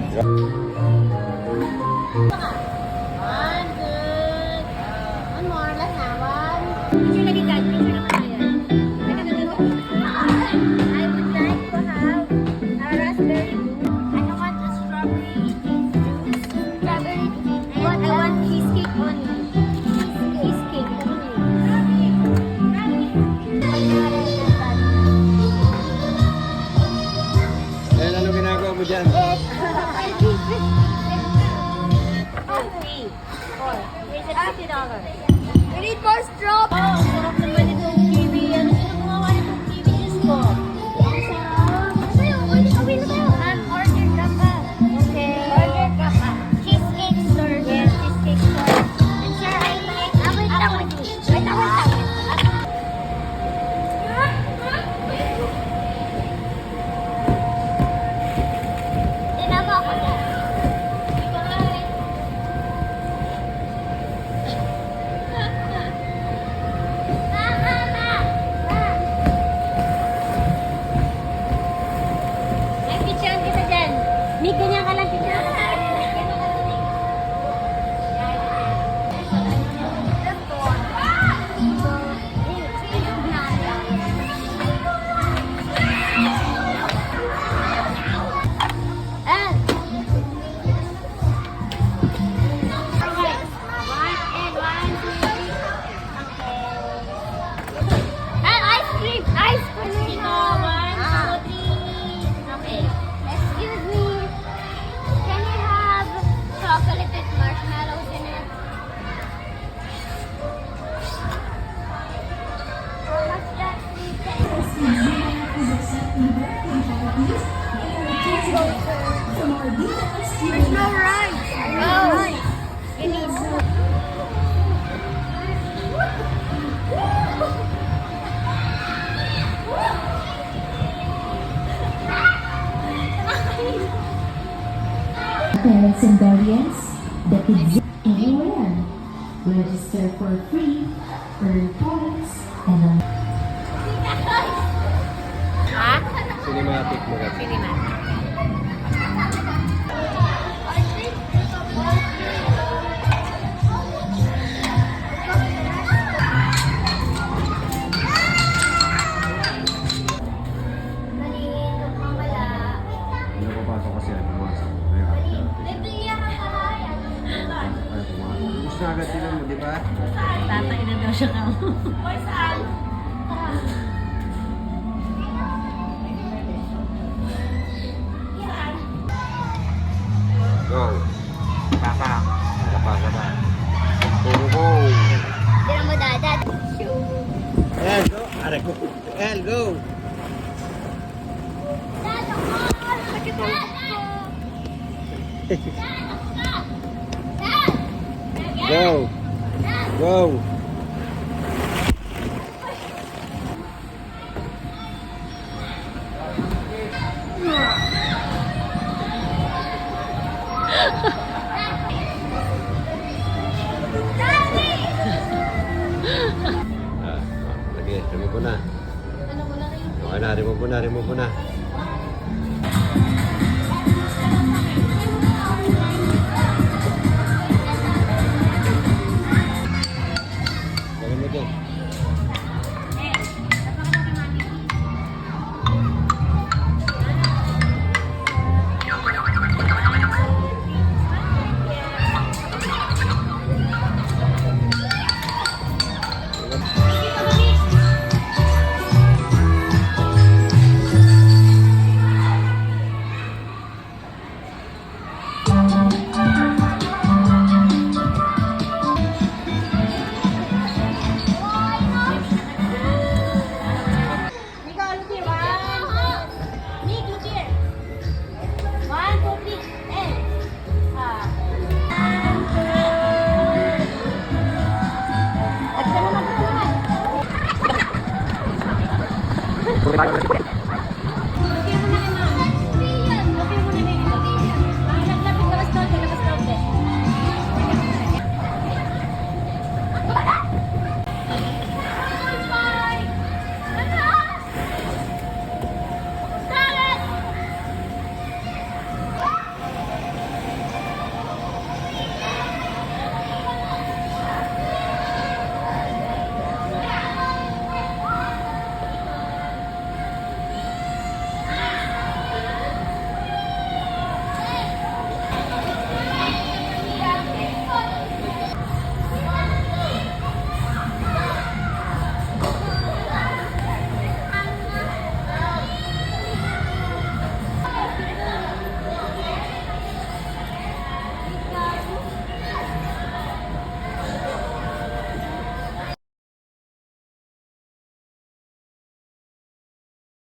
One, good. One more, last na. One. Picture lagi dyan. Picture naman tayo. I would like to have a raspberry juice. I don't want a strawberry juice. Strawberry. I want cheesecake only. Cheesecake only. Eh, ano ginagawa mo dyan? Here's a $50. We need more straw. Oh, sarap naman itong kiwi. Ano sino gumawa nitong kiwi juice ko? Ang sarap. Sa'yo, uwi na tayo. Order ka pa. Okay. Order ka pa. Cheesecake store. Yes, cheesecake store. And sir, I like apple juice. Wait. Tinama ako na. May ganyan ka lang picture. Ice cream. One, two, three. Okay. Excuse me. Can you have chocolate with marshmallows in it? How much that? There's no rice. Oh, we need soup. Parents and guardians, the kids anywhere. Register for free, earn points, and Ha? Cinematic mo kasi. Cinema. Maliit, mamala. Hindi na papasok kasi ay pumasok. May after. Bibigyan ka pala yan. Ay, pumasok. Gusto na agad sila mo, di ba? Tatay na daw siya ka. Saan? Go. Papa. Papa ba? Go. Hindi na mo dadat. El, go. Aray ko. El, go. Dad, ako! Sakit ako! Dad! Go. Go. Lagi, remove mo na. Ano mo na rin? Okay na, remove mo na.